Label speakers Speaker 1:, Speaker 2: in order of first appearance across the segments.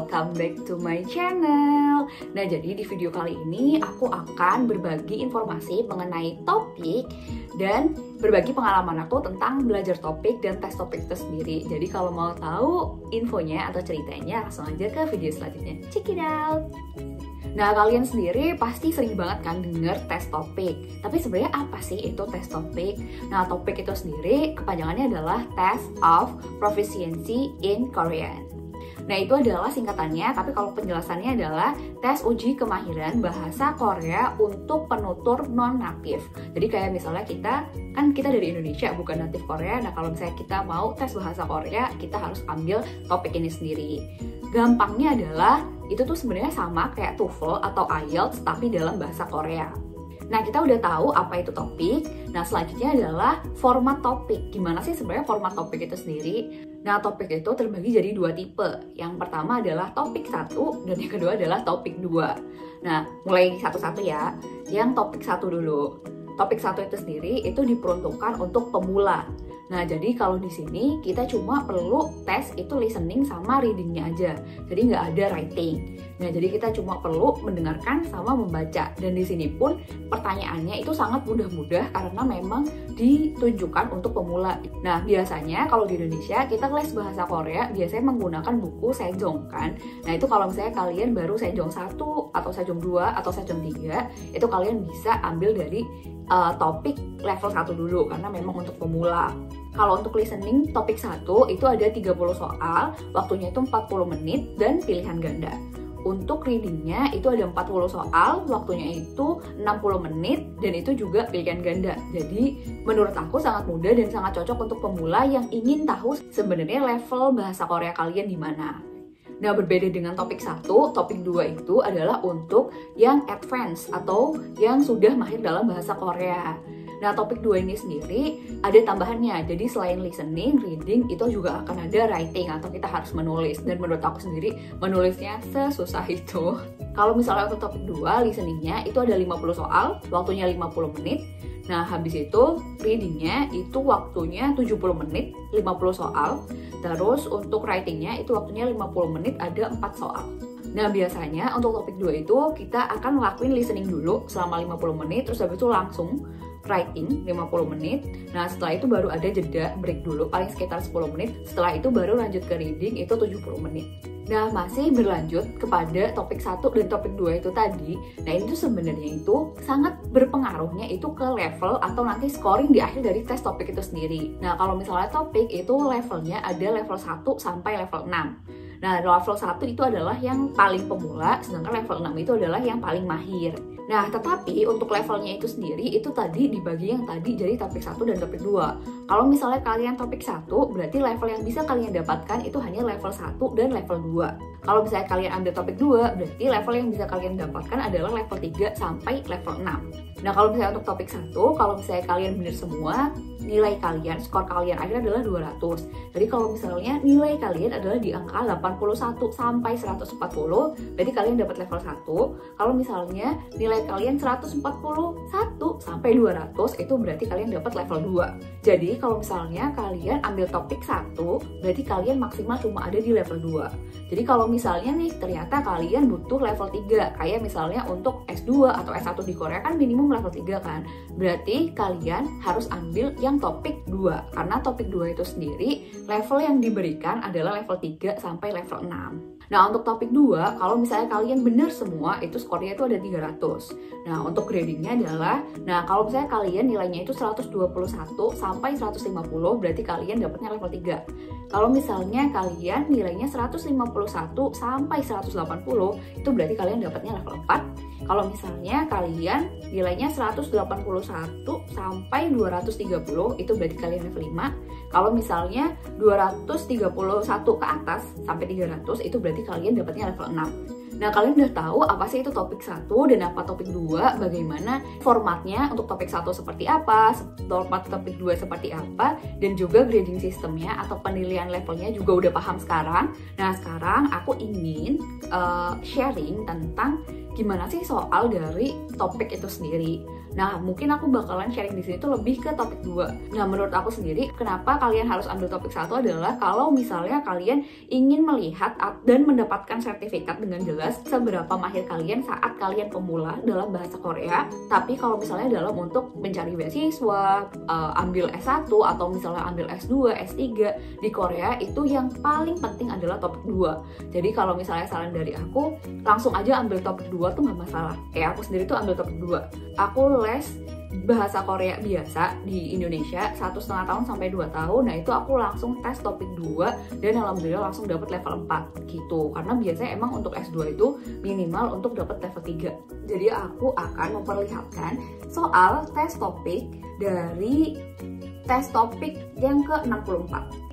Speaker 1: welcome back to my channel. Nah, jadi di video kali ini aku akan berbagi informasi mengenai topik dan berbagi pengalaman aku tentang belajar topik dan tes topik itu sendiri. Jadi kalau mau tahu infonya atau ceritanya, langsung aja ke video selanjutnya. Check it out! Nah, kalian sendiri pasti sering banget kan denger tes topik. Tapi sebenarnya apa sih itu tes topik? Nah, topik itu sendiri kepanjangannya adalah Test of Proficiency in Korean. Nah, itu adalah singkatannya, tapi kalau penjelasannya adalah tes uji kemahiran bahasa Korea untuk penutur non-natif. Jadi kayak misalnya kita dari Indonesia, bukan natif Korea. Nah, kalau misalnya kita mau tes bahasa Korea, kita harus ambil topik ini sendiri. Gampangnya adalah itu tuh sebenarnya sama kayak TOEFL atau IELTS tapi dalam bahasa Korea. Nah, kita udah tahu apa itu topik. Nah, selanjutnya adalah format topik. Gimana sih sebenarnya format topik itu sendiri? Nah, topik itu terbagi jadi dua tipe. Yang pertama adalah topik 1 dan yang kedua adalah topik 2. Nah, mulai satu-satu ya. Yang topik 1 dulu. Topik 1 itu sendiri itu diperuntukkan untuk pemula. Nah, jadi kalau di sini kita cuma perlu tes itu listening sama readingnya aja. Jadi nggak ada writing. Nah, jadi kita cuma perlu mendengarkan sama membaca. Dan di sini pun pertanyaannya itu sangat mudah-mudah karena memang ditujukan untuk pemula. Nah, biasanya kalau di Indonesia kita les bahasa Korea biasanya menggunakan buku Sejong kan. Nah, itu kalau misalnya kalian baru Sejong 1 atau Sejong 2 atau Sejong 3, itu kalian bisa ambil dari topik level 1 dulu karena memang untuk pemula. Kalau untuk listening topik 1 itu ada 30 soal, waktunya itu 40 menit dan pilihan ganda. Untuk readingnya itu ada 40 soal, waktunya itu 60 menit dan itu juga pilihan ganda. Jadi menurut aku sangat mudah dan sangat cocok untuk pemula yang ingin tahu sebenarnya level bahasa Korea kalian di mana. Nah, berbeda dengan topik 1, topik 2 itu adalah untuk yang advance atau yang sudah mahir dalam bahasa Korea. Nah, topik 2 ini sendiri ada tambahannya. Jadi selain listening, reading, itu juga akan ada writing atau kita harus menulis. Dan menurut aku sendiri, menulisnya sesusah itu. Kalau misalnya untuk topik 2, listeningnya itu ada 50 soal, waktunya 50 menit. Nah, habis itu readingnya itu waktunya 70 menit, 50 soal. Terus untuk writingnya itu waktunya 50 menit, ada 4 soal. Nah, biasanya untuk topik 2 itu kita akan ngelakuin listening dulu selama 50 menit, terus habis itu langsung writing 50 menit. Nah, setelah itu baru ada jeda break dulu, paling sekitar 10 menit. Setelah itu baru lanjut ke reading, itu 70 menit. Nah, masih berlanjut kepada topik 1 dan topik 2 itu tadi. Nah, ini tuh sebenarnya itu sangat berpengaruhnya itu ke level atau nanti scoring di akhir dari tes topik itu sendiri. Nah, kalau misalnya topik itu levelnya ada level 1 sampai level 6. Nah, level 1 itu adalah yang paling pemula, sedangkan level 6 itu adalah yang paling mahir. Nah, tetapi untuk levelnya itu sendiri, itu tadi dibagi yang tadi jadi topik 1 dan topik 2. Kalau misalnya kalian topik 1, berarti level yang bisa kalian dapatkan itu hanya level 1 dan level 2. Kalau misalnya kalian ambil topik 2, berarti level yang bisa kalian dapatkan adalah level 3 sampai level 6. Nah, kalau misalnya untuk topik 1, kalau misalnya kalian benar semua, nilai kalian, skor kalian akhirnya adalah 200. Jadi kalau misalnya nilai kalian adalah di angka 81 sampai 140, berarti kalian dapat level 1. Kalau misalnya nilai kalian 141 sampai 200, itu berarti kalian dapat level 2. Jadi kalau misalnya kalian ambil topik 1, berarti kalian maksimal cuma ada di level 2. Jadi kalau misalnya nih ternyata kalian butuh level 3, kayak misalnya untuk S2 atau S1 di Korea kan minimum level 3 kan. Berarti kalian harus ambil yang topik 2, karena topik 2 itu sendiri level yang diberikan adalah level 3 sampai level 6. Nah, untuk topik 2, kalau misalnya kalian benar semua, itu skornya itu ada 300. Nah, untuk gradingnya adalah, kalau misalnya kalian nilainya itu 121 sampai 150, berarti kalian dapatnya level 3. Kalau misalnya kalian nilainya 151 sampai 180, itu berarti kalian dapatnya level 4. Kalau misalnya kalian nilainya 181 sampai 230, itu berarti kalian level 5. Kalau misalnya 231 ke atas sampai 300, itu berarti kalian dapatnya level 6. Nah, kalian udah tahu apa sih itu topik 1 dan apa topik 2, bagaimana formatnya untuk topik 1 seperti apa, format topik 2 seperti apa, dan juga grading sistemnya atau penilaian levelnya juga udah paham sekarang. Nah, sekarang aku ingin sharing tentang gimana sih soal dari topik itu sendiri. Nah, mungkin aku bakalan sharing di sini tuh lebih ke topik 2. Nah, menurut aku sendiri, kenapa kalian harus ambil topik 1 adalah kalau misalnya kalian ingin melihat dan mendapatkan sertifikat dengan jelas seberapa mahir kalian saat kalian pemula dalam bahasa Korea. Tapi kalau misalnya dalam untuk mencari beasiswa, ambil S1 atau misalnya ambil S2, S3 di Korea, itu yang paling penting adalah topik 2. Jadi kalau misalnya saran dari aku, langsung aja ambil topik 2 tuh nggak masalah. Kayak aku sendiri tuh ambil topik 2. Aku les bahasa Korea biasa di Indonesia 1,5 tahun sampai 2 tahun. Nah, itu aku langsung tes topik 2 dan alhamdulillah langsung dapat level 4 gitu. Karena biasanya emang untuk S2 itu minimal untuk dapat level 3. Jadi aku akan memperlihatkan soal tes topik dari tes topik yang ke-64.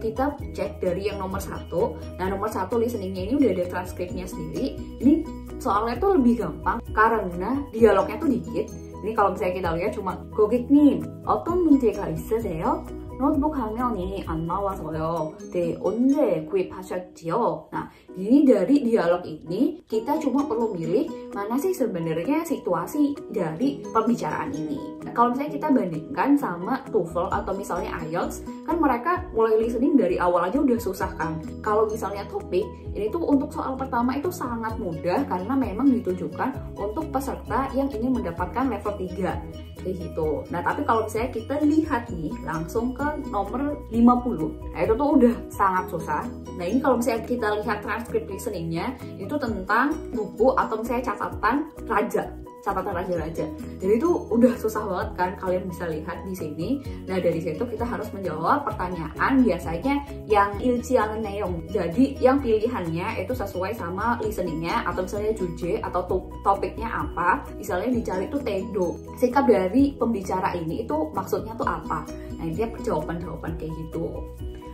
Speaker 1: Kita cek dari yang nomor 1. Nah, nomor 1 listeningnya ini udah ada transkripnya sendiri. Ini soalnya tuh lebih gampang karena dialognya tuh dikit. Ini kalau misalnya kita lihat cuma 고객님, 어떤 문제가 있으세요? 노트북 화면이 안 나와서요. 네, 언제 구입하셨지요? Nah, ini dari dialog ini kita cuma perlu milih mana sih sebenarnya situasi dari pembicaraan ini. Nah, kalau misalnya kita bandingkan sama TOEFL atau misalnya IELTS, kan mereka mulai listening dari awal aja udah susah kan. Kalau misalnya topik, ini tuh untuk soal pertama itu sangat mudah karena memang ditujukan untuk peserta yang ingin mendapatkan level 3. Kayak gitu. Nah, tapi kalau misalnya kita lihat nih langsung ke nomor 50, nah itu tuh udah sangat susah. Nah, ini kalau misalnya kita lihat transkrip listeningnya, itu tentang buku atau misalnya catatan raja-raja. Jadi itu udah susah banget kan, kalian bisa lihat di sini. Nah, dari situ kita harus menjawab pertanyaan biasanya yang ilcihanen neong. Jadi yang pilihannya itu sesuai sama listeningnya atau misalnya juje atau topiknya apa. Misalnya dicari tuh tedo. Sikap dari pembicara ini itu maksudnya tuh apa. Nah, ini jawaban-jawaban kayak gitu.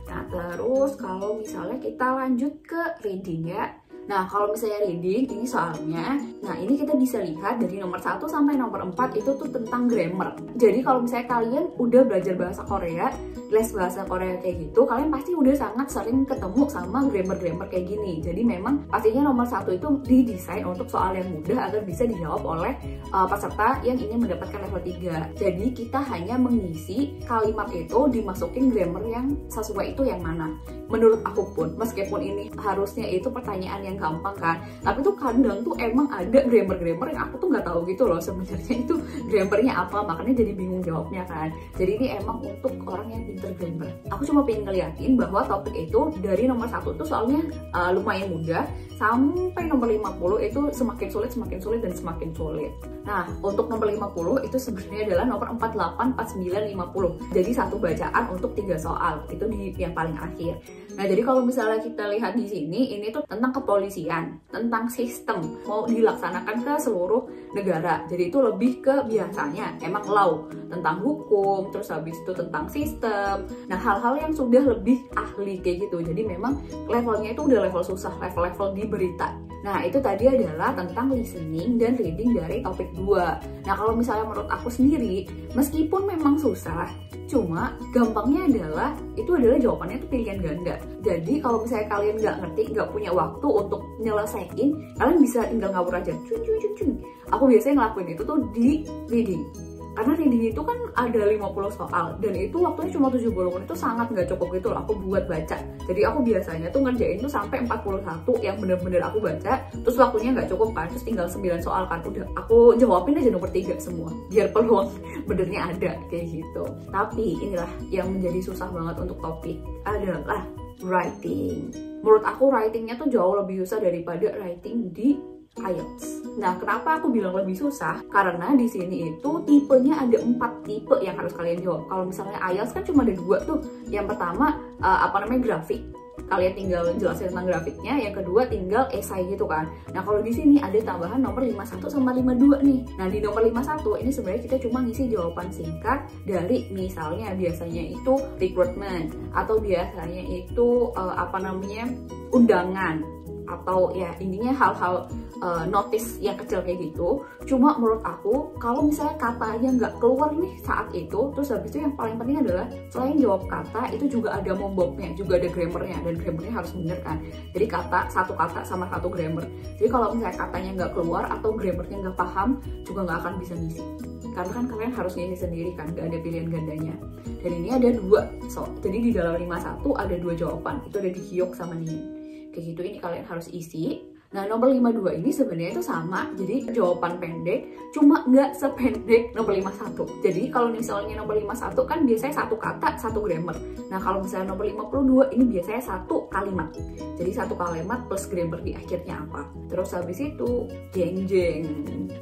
Speaker 1: Nah, terus kalau misalnya kita lanjut ke reading ya. Nah, kalau misalnya reading, ini soalnya, nah ini kita bisa lihat dari nomor 1 sampai nomor 4 itu tuh tentang grammar. Jadi kalau misalnya kalian udah belajar bahasa Korea, les bahasa Korea kayak gitu, kalian pasti udah sangat sering ketemu sama grammar-grammar kayak gini. Jadi memang pastinya nomor 1 itu didesain untuk soal yang mudah agar bisa dijawab oleh peserta yang ingin mendapatkan level 3. Jadi kita hanya mengisi kalimat itu dimasukin grammar yang sesuai itu yang mana. Menurut aku pun, meskipun ini harusnya itu pertanyaan yang gampang kan, tapi tuh kadang tuh emang ada grammar-grammar yang aku tuh nggak tahu gitu loh sebenarnya itu grammarnya apa, makanya jadi bingung jawabnya kan. Jadi ini emang untuk orang yang pinter grammar. Aku cuma pengen ngeliatin bahwa topik itu dari nomor 1 tuh soalnya lumayan mudah sampai nomor 50 itu semakin sulit dan semakin sulit. Nah, untuk nomor 50 itu sebenarnya adalah nomor 48, 49, 50. Jadi satu bacaan untuk 3 soal. Itu di yang paling akhir. Nah, jadi kalau misalnya kita lihat di sini, ini tuh tentang kepolisian, tentang sistem, mau dilaksanakan ke seluruh negara. Jadi itu lebih ke biasanya, emang law, tentang hukum, terus habis itu tentang sistem. Nah, hal-hal yang sudah lebih ahli kayak gitu. Jadi memang levelnya itu udah level susah, level-level di berita. Nah, itu tadi adalah tentang listening dan reading dari topik 2. Nah, kalau misalnya menurut aku sendiri, meskipun memang susah, cuma gampangnya adalah itu adalah jawabannya itu pilihan ganda. Jadi kalau misalnya kalian nggak ngerti, nggak punya waktu untuk nyelesain, kalian bisa tinggal ngawur aja. Cun. Aku biasanya ngelakuin itu tuh di reading. Karena reading itu kan ada 50 soal dan itu waktunya cuma 70 menit, itu sangat nggak cukup gitu loh aku buat baca. Jadi aku biasanya tuh ngerjain tuh sampai 41 yang bener-bener aku baca, terus waktunya nggak cukup kan, terus tinggal 9 soal kan, udah aku jawabin aja nomor 3 semua biar peluang benernya ada kayak gitu. Tapi inilah yang menjadi susah banget untuk topik adalah writing. Menurut aku writingnya tuh jauh lebih susah daripada writing di IELTS. Nah, kenapa aku bilang lebih susah? Karena di sini itu tipenya ada 4 tipe yang harus kalian jawab. Kalau misalnya IELTS kan cuma ada 2 tuh. Yang pertama grafik. Kalian tinggal jelasin tentang grafiknya. Yang kedua tinggal esai gitu kan. Nah, kalau di sini ada tambahan nomor 51 sama 52 nih. Nah, di nomor 51 ini sebenarnya kita cuma ngisi jawaban singkat dari misalnya biasanya itu recruitment atau biasanya itu undangan atau ya intinya hal-hal notice yang kecil kayak gitu. Cuma menurut aku kalau misalnya katanya nggak keluar nih saat itu, terus habis itu yang paling penting adalah selain jawab kata itu juga ada momboknya, juga ada grammarnya, dan grammarnya harus bener kan. Jadi satu kata sama satu grammar. Jadi kalau misalnya katanya nggak keluar atau grammarnya nggak paham juga nggak akan bisa ngisi, karena kan kalian harus ngisi sendiri kan, nggak ada pilihan gandanya. Dan ini ada 2, jadi di dalam 51 ada 2 jawaban, itu ada di Hyuk sama Nin. Kayak gitu, ini kalian harus isi. Nah, nomor 52 ini sebenarnya itu sama, jadi jawaban pendek, cuma nggak sependek nomor 51. Jadi kalau misalnya nomor 51 kan biasanya satu kata, satu grammar. Nah, kalau misalnya nomor 52 ini biasanya satu kalimat. Jadi satu kalimat plus grammar di akhirnya apa. Terus habis itu, jeng.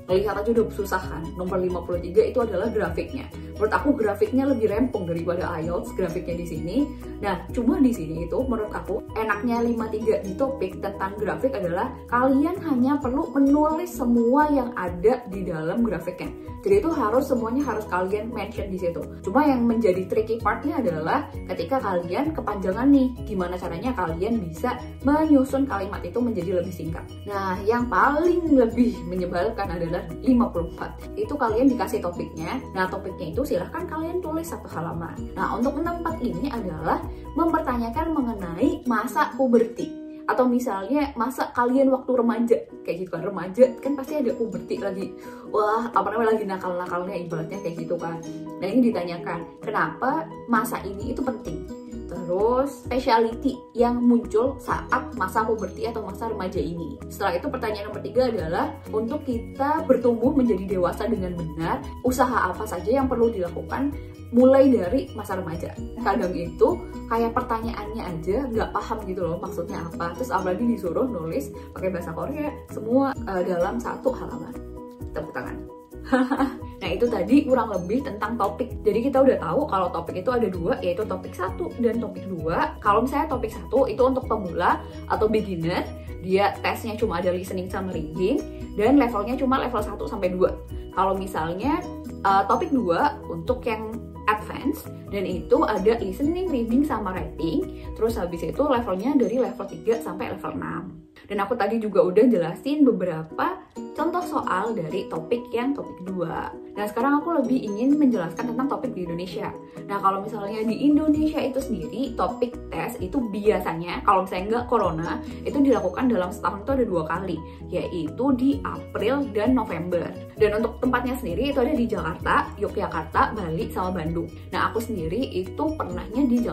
Speaker 1: Lihat aja udah susah kan. Nomor 53 itu adalah grafiknya. Menurut aku grafiknya lebih rempong daripada IELTS, grafiknya di sini. Nah, cuma di sini itu menurut aku enaknya 53 di topik tentang grafik adalah kalian hanya perlu menulis semua yang ada di dalam grafiknya. Jadi itu semuanya harus kalian mention di situ. Cuma yang menjadi tricky partnya adalah ketika kalian kepanjangan nih, gimana caranya kalian bisa menyusun kalimat itu menjadi lebih singkat. Nah, yang paling lebih menyebalkan adalah 54. Itu kalian dikasih topiknya. Nah, topiknya itu silahkan kalian tulis 1 halaman. Nah, untuk 64 ini adalah mempertanyakan mengenai masa puberti. Atau misalnya masa kalian waktu remaja, kayak gitu kan, remaja kan pasti ada puberti lagi, wah apa namanya, lagi nakal-nakalnya ibaratnya kayak gitu kan. Nah, ini ditanyakan kenapa masa ini itu penting, terus speciality yang muncul saat masa puberti atau masa remaja ini. Setelah itu pertanyaan nomor 3 adalah untuk kita bertumbuh menjadi dewasa dengan benar, usaha apa saja yang perlu dilakukan mulai dari masa remaja. Kadang itu kayak pertanyaannya aja nggak paham gitu loh maksudnya apa, terus apalagi disuruh nulis pakai bahasa Korea semua dalam 1 halaman. Tepuk tangan. Nah, itu tadi kurang lebih tentang topik. Jadi kita udah tahu kalau topik itu ada 2, yaitu topik 1 dan topik 2. Kalau misalnya topik 1 itu untuk pemula atau beginner, dia tesnya cuma ada listening sama reading, dan levelnya cuma level 1 sampai 2. Kalau misalnya topik 2 untuk yang advance, dan itu ada listening, reading, sama writing. Terus habis itu levelnya dari level 3 sampai level 6. Dan aku tadi juga udah jelasin beberapa contoh soal dari topik 2. Nah, sekarang aku lebih ingin menjelaskan tentang topik di Indonesia. Nah, kalau misalnya di Indonesia itu sendiri, topik tes itu biasanya, kalau misalnya nggak corona, itu dilakukan dalam setahun itu ada 2 kali, yaitu di April dan November. Dan untuk tempatnya sendiri itu ada di Jakarta, Yogyakarta, Bali, sama Bandung. Nah, aku sendiri itu pernahnya di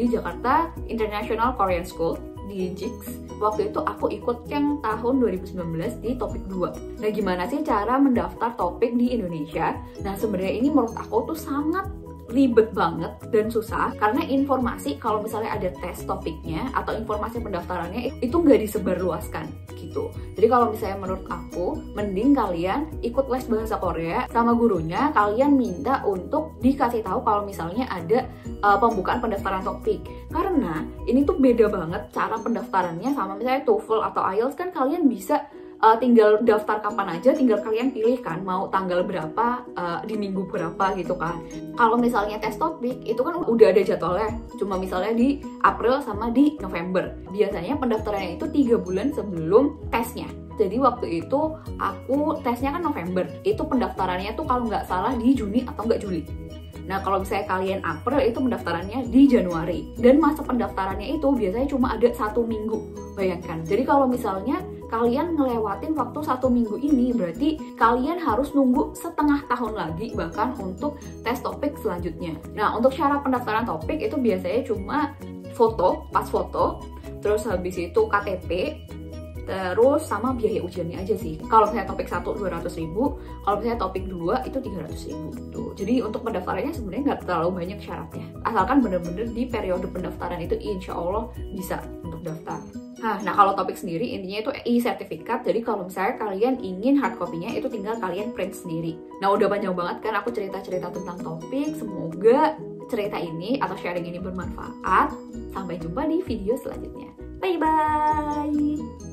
Speaker 1: Jakarta International Korean School, di JIX. Waktu itu aku ikut yang tahun 2019 di topik 2. Nah, gimana sih cara mendaftar topik di Indonesia? Nah, sebenarnya ini menurut aku tuh sangat ribet banget dan susah, karena informasi kalau misalnya ada tes topiknya atau informasi pendaftarannya itu nggak disebarluaskan gitu. Jadi kalau misalnya menurut aku, mending kalian ikut les bahasa Korea sama gurunya, kalian minta untuk dikasih tahu kalau misalnya ada pembukaan pendaftaran topik. Karena ini tuh beda banget cara pendaftarannya sama misalnya TOEFL atau IELTS, kan kalian bisa tinggal daftar kapan aja, tinggal kalian pilih kan mau tanggal berapa, di minggu berapa gitu kan. Kalau misalnya tes topik itu kan udah ada jadwalnya, cuma misalnya di April sama di November. Biasanya pendaftarannya itu 3 bulan sebelum tesnya. Jadi waktu itu aku tesnya kan November, itu pendaftarannya tuh kalau nggak salah di Juni atau nggak Juli. Nah, kalau misalnya kalian April itu pendaftarannya di Januari, dan masa pendaftarannya itu biasanya cuma ada 1 minggu. Bayangkan, jadi kalau misalnya kalian ngelewatin waktu 1 minggu ini, berarti kalian harus nunggu setengah tahun lagi bahkan untuk tes topik selanjutnya. Nah, untuk syarat pendaftaran topik itu biasanya cuma pas foto, terus habis itu KTP, terus sama biaya ujiannya aja sih. Kalau misalnya topik 1 200.000, kalau misalnya topik 2 itu 300.000 tuh. Jadi untuk pendaftarannya sebenarnya nggak terlalu banyak syaratnya, asalkan bener-bener di periode pendaftaran itu insya Allah bisa untuk daftar. Nah, kalau topik sendiri intinya itu e-sertifikat. Jadi kalau misalnya kalian ingin hard copy-nya itu tinggal kalian print sendiri. Nah, udah panjang banget kan aku cerita-cerita tentang topik. Semoga cerita ini atau sharing ini bermanfaat. Sampai jumpa di video selanjutnya. Bye-bye!